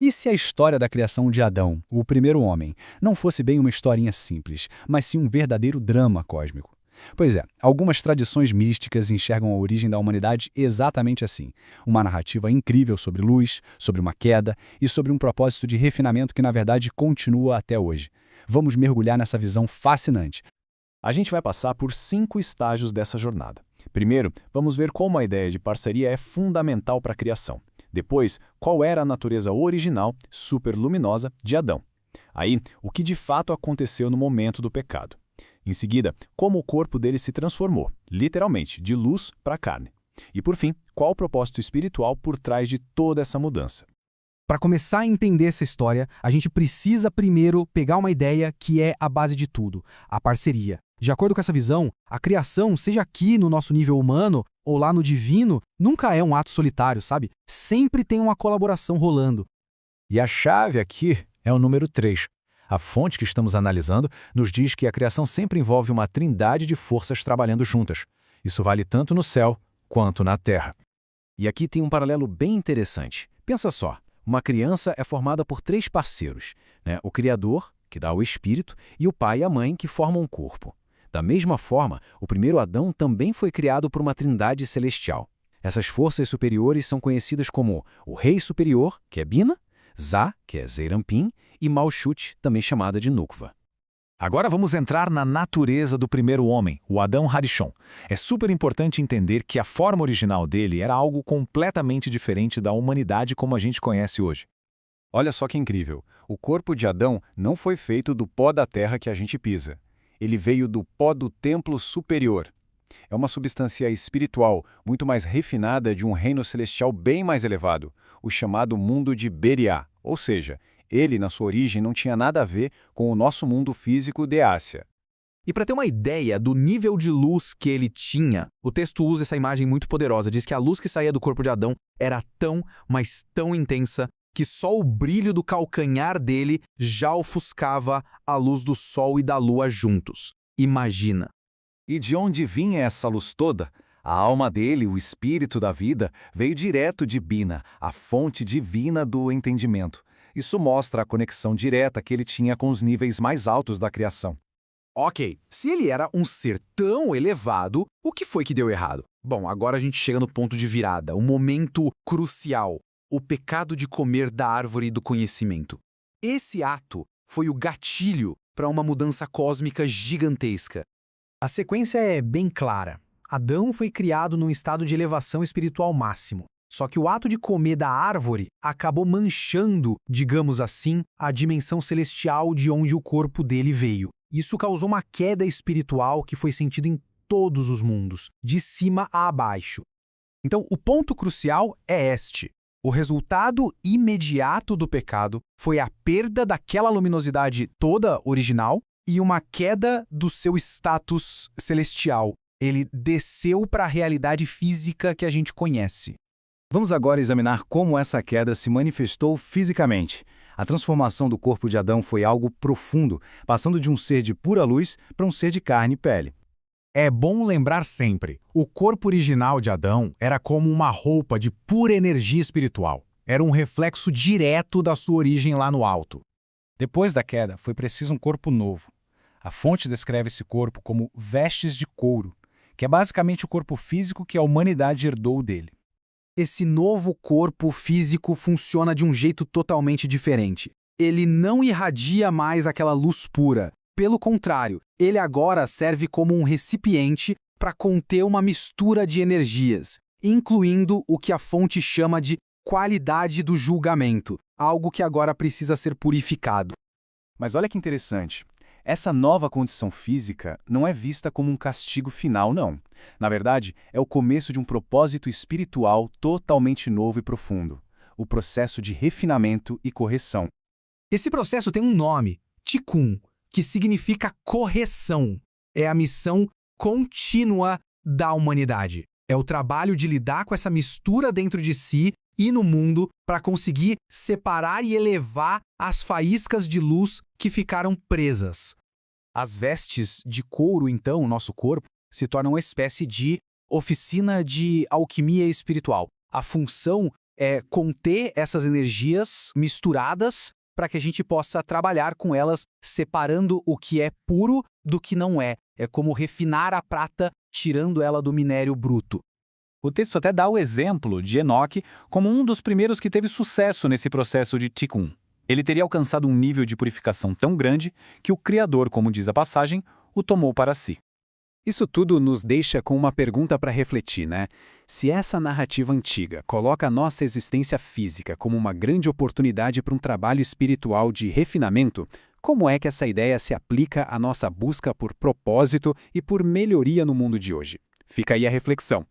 E se a história da criação de Adão, o primeiro homem, não fosse bem uma historinha simples, mas sim um verdadeiro drama cósmico? Pois é, algumas tradições místicas enxergam a origem da humanidade exatamente assim. Uma narrativa incrível sobre luz, sobre uma queda e sobre um propósito de refinamento que, na verdade, continua até hoje. Vamos mergulhar nessa visão fascinante. A gente vai passar por 5 estágios dessa jornada. Primeiro, vamos ver como a ideia de parceria é fundamental para a criação. Depois, qual era a natureza original, superluminosa, de Adão. Aí, o que de fato aconteceu no momento do pecado. Em seguida, como o corpo dele se transformou, literalmente, de luz para carne. E por fim, qual o propósito espiritual por trás de toda essa mudança. Para começar a entender essa história, a gente precisa primeiro pegar uma ideia que é a base de tudo, a parceria. De acordo com essa visão, a criação, seja aqui no nosso nível humano ou lá no divino, nunca é um ato solitário, sabe? Sempre tem uma colaboração rolando. E a chave aqui é o número 3. A fonte que estamos analisando nos diz que a criação sempre envolve uma trindade de forças trabalhando juntas. Isso vale tanto no céu quanto na terra. E aqui tem um paralelo bem interessante. Pensa só, uma criança é formada por 3 parceiros, né? O Criador, que dá o espírito, e o pai e a mãe, que formam um corpo. Da mesma forma, o primeiro Adão também foi criado por uma trindade celestial. Essas forças superiores são conhecidas como o Rei Superior, que é Bina, Zá, que é Zeirampin, e Malchut, também chamada de Nukva. Agora vamos entrar na natureza do primeiro homem, o Adão Harishon. É super importante entender que a forma original dele era algo completamente diferente da humanidade como a gente conhece hoje. Olha só que incrível. O corpo de Adão não foi feito do pó da terra que a gente pisa. Ele veio do pó do templo superior. É uma substância espiritual, muito mais refinada de um reino celestial bem mais elevado, o chamado mundo de Beriá, ou seja, ele, na sua origem, não tinha nada a ver com o nosso mundo físico de Ásia. E para ter uma ideia do nível de luz que ele tinha, o texto usa essa imagem muito poderosa. Diz que a luz que saía do corpo de Adão era tão, mas tão intensa, que só o brilho do calcanhar dele já ofuscava a luz do sol e da lua juntos. Imagina! E de onde vinha essa luz toda? A alma dele, o espírito da vida, veio direto de Bina, a fonte divina do entendimento. Isso mostra a conexão direta que ele tinha com os níveis mais altos da criação. Ok, se ele era um ser tão elevado, o que foi que deu errado? Bom, agora a gente chega no ponto de virada, o momento crucial, o pecado de comer da árvore do conhecimento. Esse ato foi o gatilho para uma mudança cósmica gigantesca. A sequência é bem clara. Adão foi criado num estado de elevação espiritual máximo. Só que o ato de comer da árvore acabou manchando, digamos assim, a dimensão celestial de onde o corpo dele veio. Isso causou uma queda espiritual que foi sentida em todos os mundos, de cima a abaixo. Então, o ponto crucial é este. O resultado imediato do pecado foi a perda daquela luminosidade toda original e uma queda do seu status celestial. Ele desceu para a realidade física que a gente conhece. Vamos agora examinar como essa queda se manifestou fisicamente. A transformação do corpo de Adão foi algo profundo, passando de um ser de pura luz para um ser de carne e pele. É bom lembrar sempre, o corpo original de Adão era como uma roupa de pura energia espiritual. Era um reflexo direto da sua origem lá no alto. Depois da queda, foi preciso um corpo novo. A fonte descreve esse corpo como vestes de couro, que é basicamente o corpo físico que a humanidade herdou dele. Esse novo corpo físico funciona de um jeito totalmente diferente. Ele não irradia mais aquela luz pura. Pelo contrário, ele agora serve como um recipiente para conter uma mistura de energias, incluindo o que a fonte chama de qualidade do julgamento, algo que agora precisa ser purificado. Mas olha que interessante. Essa nova condição física não é vista como um castigo final, não. Na verdade, é o começo de um propósito espiritual totalmente novo e profundo. O processo de refinamento e correção. Esse processo tem um nome, Tikkun, que significa correção. É a missão contínua da humanidade. É o trabalho de lidar com essa mistura dentro de si e no mundo para conseguir separar e elevar as faíscas de luz que ficaram presas. As vestes de couro, então, nosso corpo, se tornam uma espécie de oficina de alquimia espiritual. A função conter essas energias misturadas para que a gente possa trabalhar com elas, separando o que é puro do que não é. É como refinar a prata, tirando ela do minério bruto. O texto até dá o exemplo de Enoque como um dos primeiros que teve sucesso nesse processo de Tikkun. Ele teria alcançado um nível de purificação tão grande que o Criador, como diz a passagem, o tomou para si. Isso tudo nos deixa com uma pergunta para refletir, né? Se essa narrativa antiga coloca a nossa existência física como uma grande oportunidade para um trabalho espiritual de refinamento, como é que essa ideia se aplica à nossa busca por propósito e por melhoria no mundo de hoje? Fica aí a reflexão.